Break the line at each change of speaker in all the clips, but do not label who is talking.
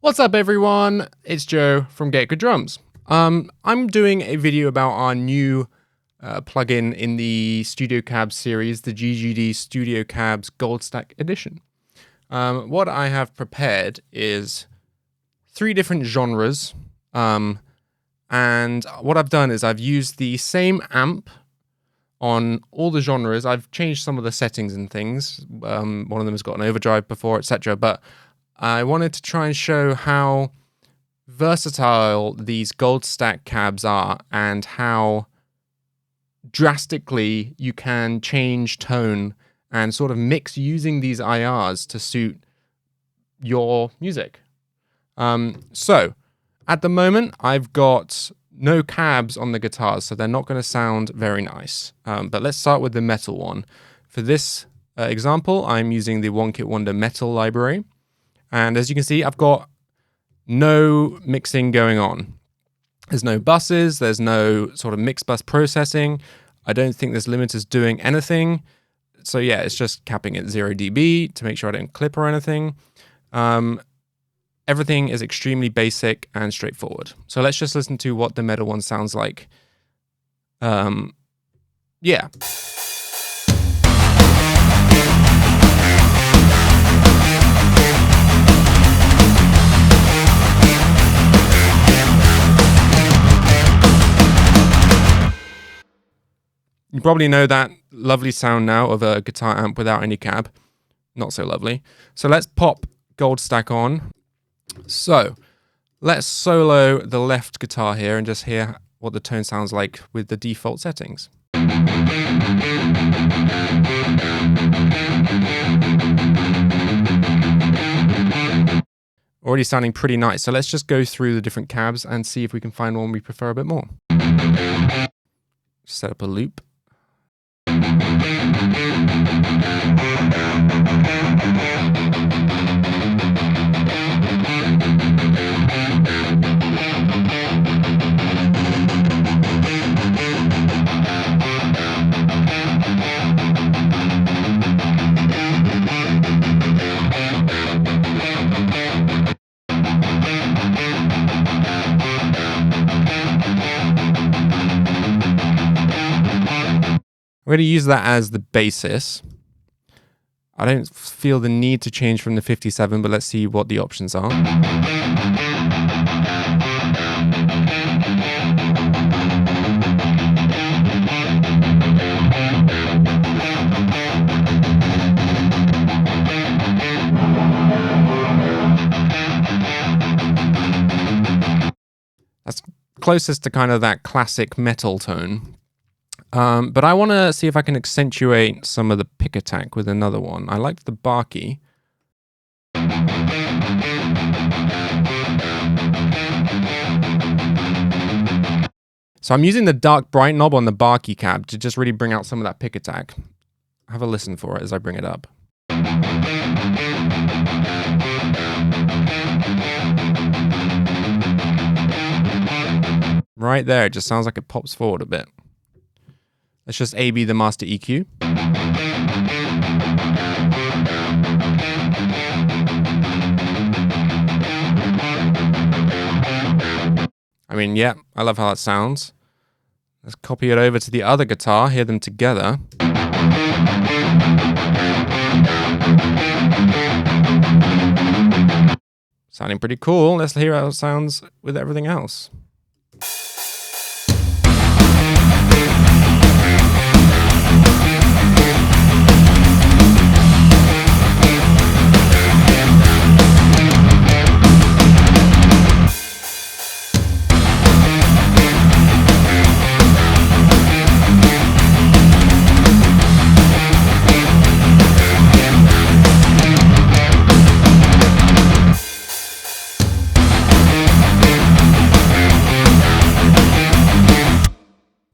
What's up everyone, it's Joe from Get Good Drums. I'm doing a video about our new plugin in the Studio Cabs series, the GGD Studio Cabs Goldstack Edition. What I have prepared is 3 different genres, and what I've done is I've used the same amp on all the genres. I've changed some of the settings and things. One of them has got an overdrive before, etc. But I wanted to try and show how versatile these Goldstack cabs are and how drastically you can change tone and sort of mix using these IRs to suit your music. So at the moment, I've got no cabs on the guitars, so they're not going to sound very nice. But let's start with the metal one. For this example, I'm using the One Kit Wonder metal library. And as you can see, I've got no mixing going on. There's no buses, there's no sort of mix bus processing. I don't think this limiter's doing anything. So yeah, it's just capping at 0 dB to make sure I don't clip or anything. Everything is extremely basic and straightforward. So let's just listen to what the metal one sounds like. Yeah. You probably know that lovely sound now of a guitar amp without any cab. Not so lovely. So let's pop Goldstack on. So let's solo the left guitar here and just hear what the tone sounds like with the default settings. Already sounding pretty nice. So let's just go through the different cabs and see if we can find one we prefer a bit more. Set up a loop. I'm going to use that as the basis. I don't feel the need to change from the 57, but let's see what the options are. That's closest to kind of that classic metal tone. But I want to see if I can accentuate some of the pick attack with another one. I liked the Barky. So I'm using the dark bright knob on the Barky cab to just really bring out some of that pick attack. Have a listen for it as I bring it up. Right there, it just sounds like it pops forward a bit. Let's just A-B the master EQ. I mean, yeah, I love how that sounds. Let's copy it over to the other guitar, hear them together. Sounding pretty cool. Let's hear how it sounds with everything else.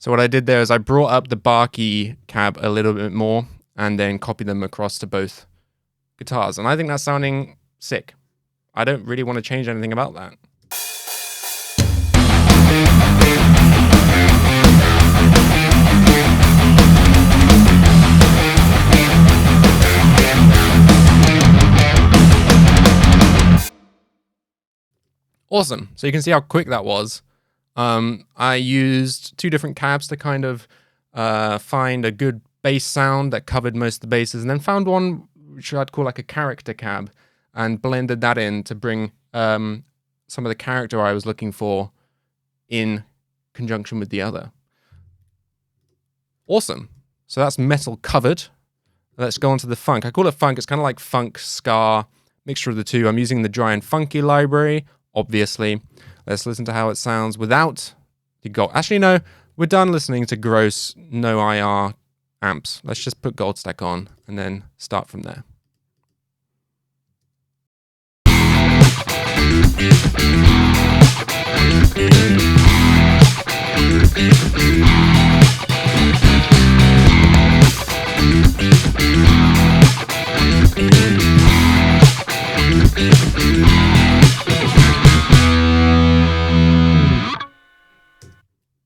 So what I did there is I brought up the Barky cab a little bit more and then copied them across to both guitars. And I think that's sounding sick. I don't really want to change anything about that. Awesome. So you can see how quick that was. I used 2 different cabs to kind of find a good bass sound that covered most of the basses, and then found one which I'd call like a character cab, and blended that in to bring some of the character I was looking for in conjunction with the other. Awesome. So that's metal covered. Let's go on to the funk. I call it funk. It's kind of like funk, ska, mixture of the two. I'm using the Dry and Funky library, obviously. Let's listen to how it sounds without the gold. Actually, no, we're done listening to gross, no IR amps. Let's just put Goldstack on and then start from there.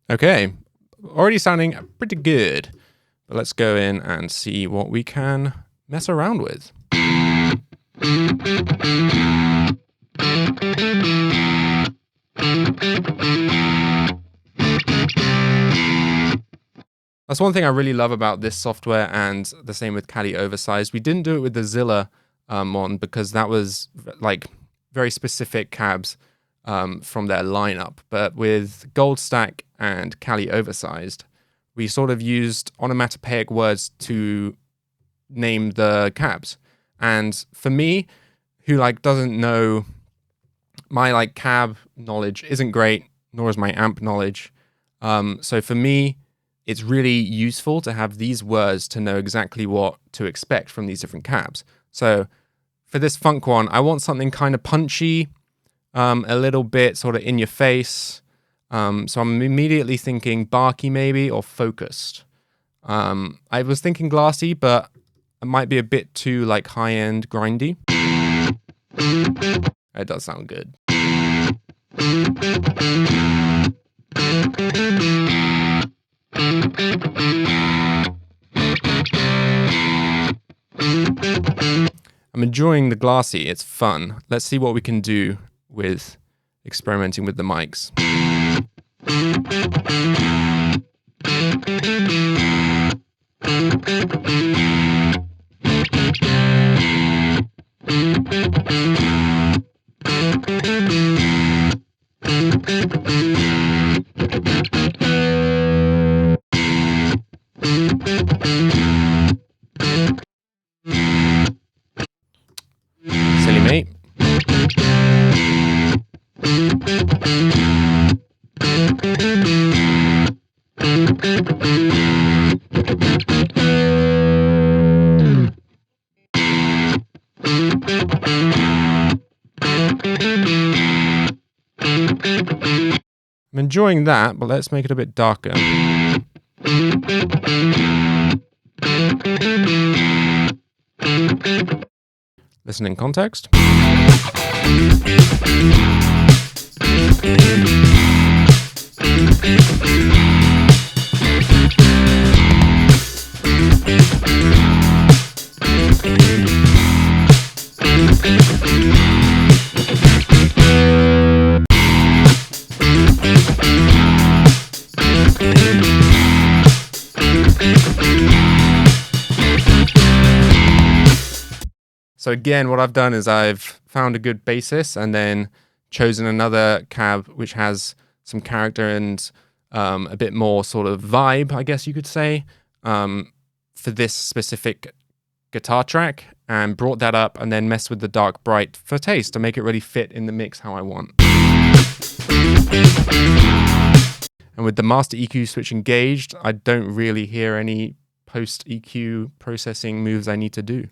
Okay, already sounding pretty good. But let's go in and see what we can mess around with. That's one thing I really love about this software, and the same with Kali Oversized. We didn't do it with the Zilla one because that was like very specific cabs from their lineup. But with Goldstack and Kali Oversized, we sort of used onomatopoeic words to name the cabs. And for me, who like doesn't know, my like cab knowledge isn't great, nor is my amp knowledge. So for me, it's really useful to have these words to know exactly what to expect from these different cabs. So for this funk one, I want something kind of punchy, a little bit sort of in your face. So I'm immediately thinking barky maybe, or focused. I was thinking glassy, but it might be a bit too like high-end grindy. It does sound good. I'm enjoying the glassy, it's fun. Let's see what we can do with experimenting with the mics. Silly mate. I'm enjoying that, but let's make it a bit darker. Listen in context. So again, what I've done is I've found a good basis and then chosen another cab which has some character and a bit more sort of vibe, I guess you could say, for this specific guitar track, and brought that up and then messed with the dark bright for taste to make it really fit in the mix how I want. And with the master EQ switch engaged, I don't really hear any post EQ processing moves I need to do.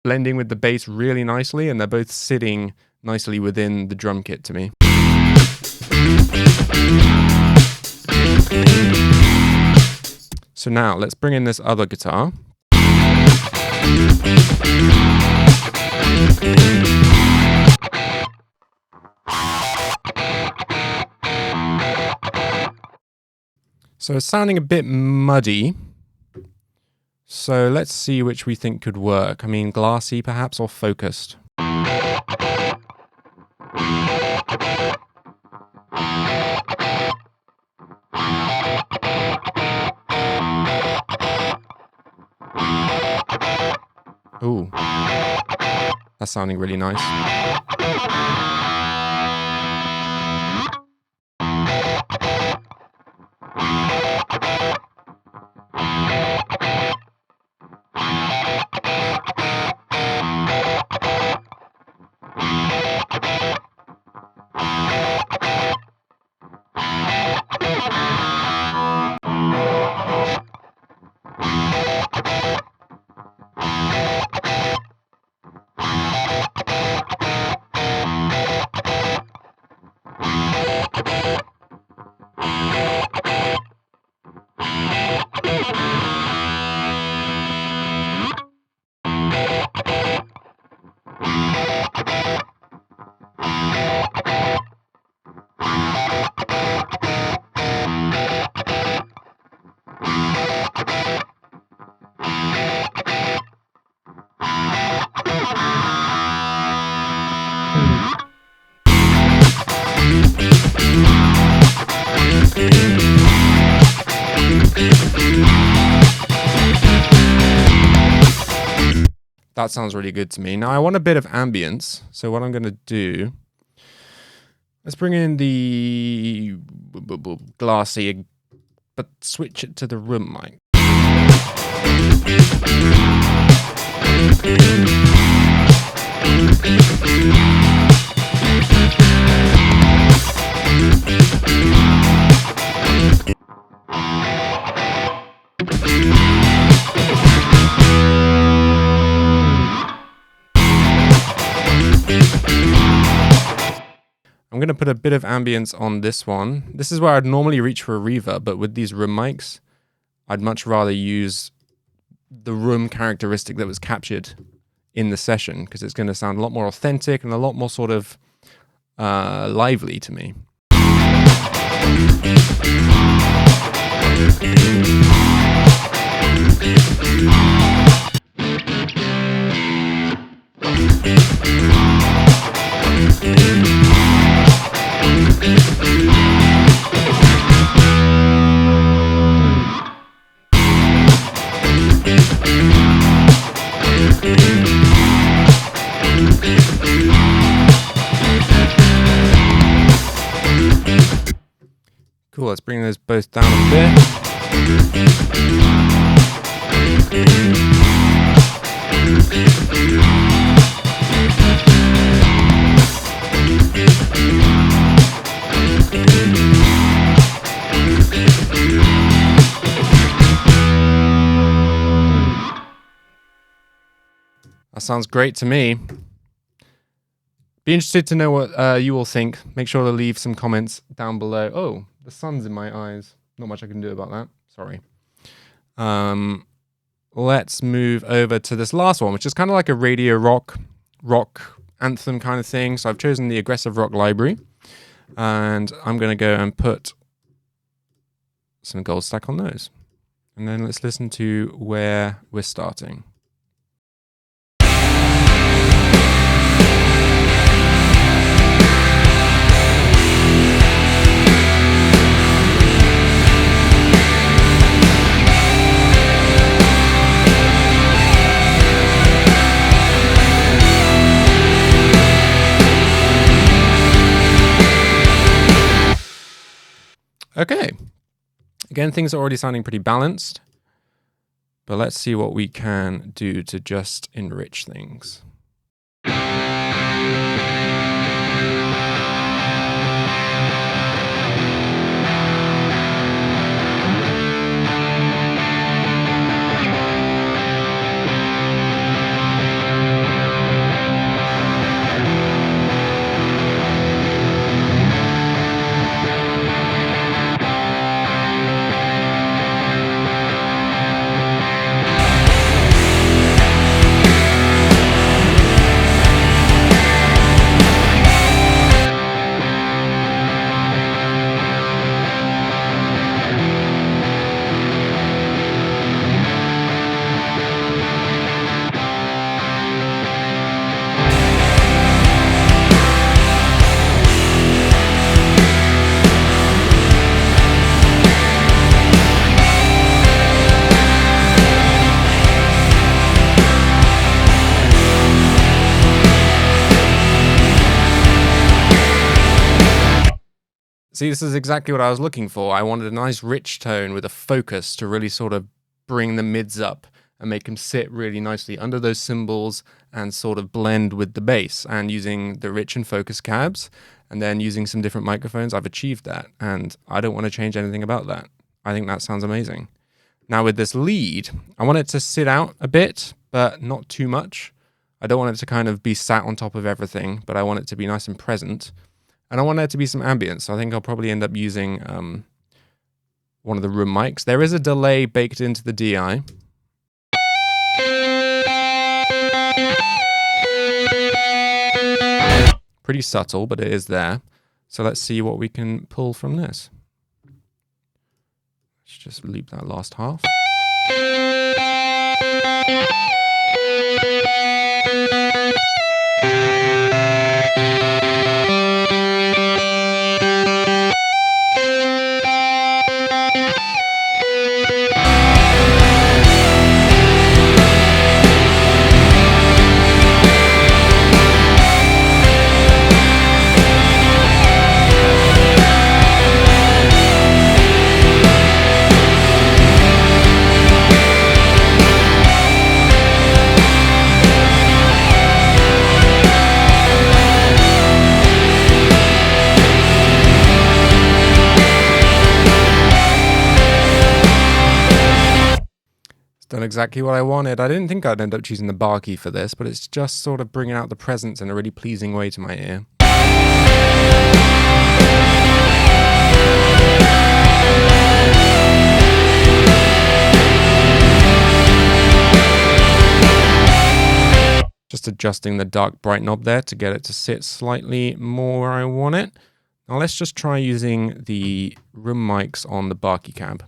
Blending with the bass really nicely, and they're both sitting nicely within the drum kit to me. So now let's bring in this other guitar. So it's sounding a bit muddy. So let's see which we think could work. I mean, glassy perhaps, or focused. Ooh, that's sounding really nice. That sounds really good to me. Now I want a bit of ambience. So what I'm going to do, let's bring in the glassy, but switch it to the room mic. I'm going to put a bit of ambience on this one. This is where I'd normally reach for a reverb, but with these room mics, I'd much rather use the room characteristic that was captured in the session, because it's going to sound a lot more authentic and a lot more sort of lively to me. Cool, let's bring those both down a bit. That sounds great to me. Be interested to know what you all think. Make sure to leave some comments down below. Oh, the sun's in my eyes. Not much I can do about that. Sorry. Let's move over to this last one, which is kind of like a radio rock anthem kind of thing. So I've chosen the Aggressive Rock library, and I'm going to go and put some Goldstack on those. And then let's listen to where we're starting. Okay, again, things are already sounding pretty balanced, but let's see what we can do to just enrich things. See, this is exactly what I was looking for. I wanted a nice rich tone with a focus to really sort of bring the mids up and make them sit really nicely under those cymbals and sort of blend with the bass. And using the rich and focus cabs and then using some different microphones, I've achieved that. And I don't want to change anything about that. I think that sounds amazing. Now with this lead, I want it to sit out a bit, but not too much. I don't want it to kind of be sat on top of everything, but I want it to be nice and present. And I want there to be some ambience, so I think I'll probably end up using one of the room mics. There is a delay baked into the DI. Pretty subtle, but it is there. So let's see what we can pull from this. Let's just loop that last half. Done exactly what I wanted. I didn't think I'd end up choosing the bar key for this, but it's just sort of bringing out the presence in a really pleasing way to my ear. Just adjusting the dark bright knob there to get it to sit slightly more where I want it. Now let's just try using the room mics on the bar key cab.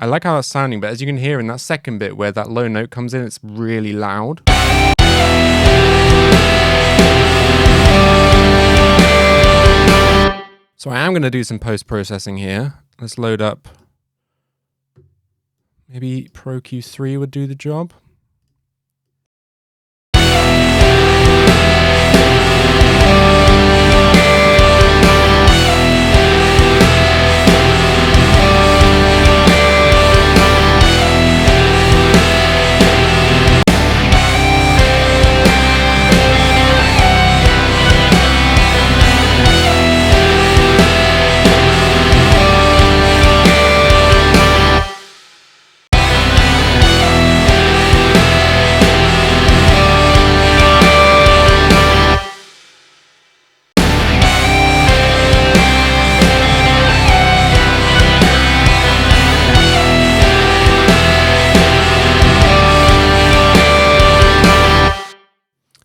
I like how that's sounding, but as you can hear in that second bit where that low note comes in, it's really loud. So I am going to do some post-processing here. Let's load up. Maybe Pro Q3 would do the job.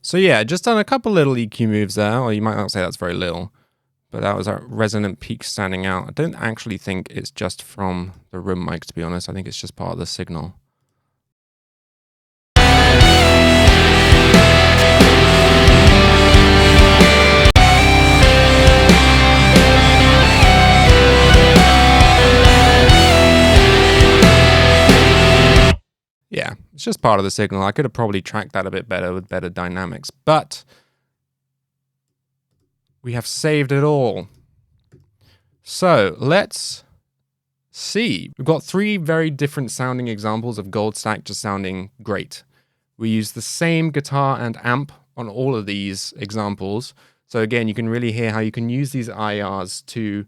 So yeah, just done a couple little EQ moves there, or you might not say that's very little, but that was our resonant peak standing out. I don't actually think it's just from the room mic, to be honest. I think it's just part of the signal. Yeah, it's just part of the signal. I could have probably tracked that a bit better with better dynamics, but we have saved it all. So let's see. We've got three very different sounding examples of Goldstack just sounding great. We use the same guitar and amp on all of these examples. So again, you can really hear how you can use these IRs to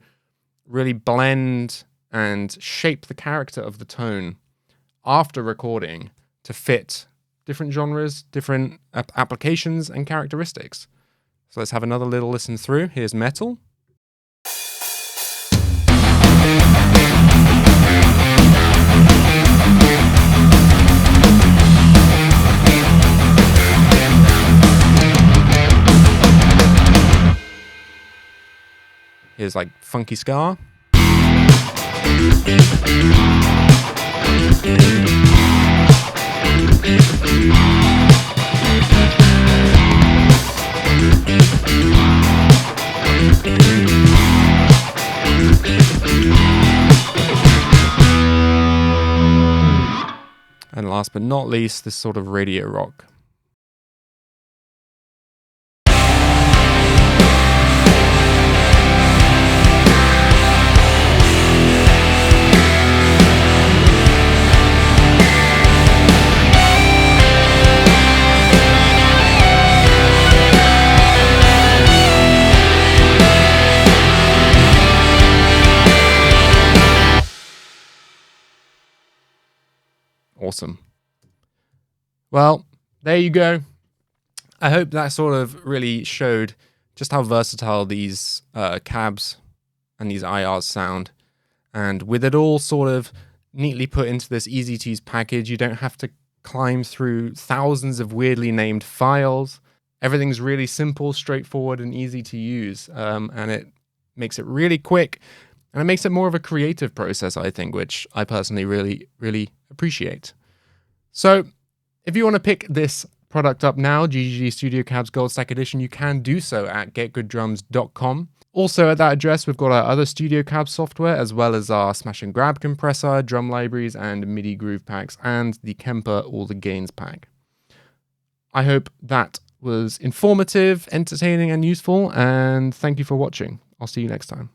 really blend and shape the character of the tone after recording to fit different genres, different applications and characteristics. So let's have another little listen through. Here's metal. Here's is like funky ska. And last but not least, this sort of radio rock. Awesome. Well, there you go. I hope that sort of really showed just how versatile these cabs and these IRs sound. And with it all sort of neatly put into this easy-to-use package, you don't have to climb through thousands of weirdly named files. Everything's really simple, straightforward, and easy to use. And it makes it really quick. And it makes it more of a creative process, I think, which I personally really, really appreciate. So if you want to pick this product up now, GGD Studio Cabs Goldstack Edition, you can do so at getgooddrums.com. Also at that address, we've got our other Studio Cabs software, as well as our Smash and Grab compressor, drum libraries, and MIDI groove packs, and the Kemper All the Gains pack. I hope that was informative, entertaining, and useful, and thank you for watching. I'll see you next time.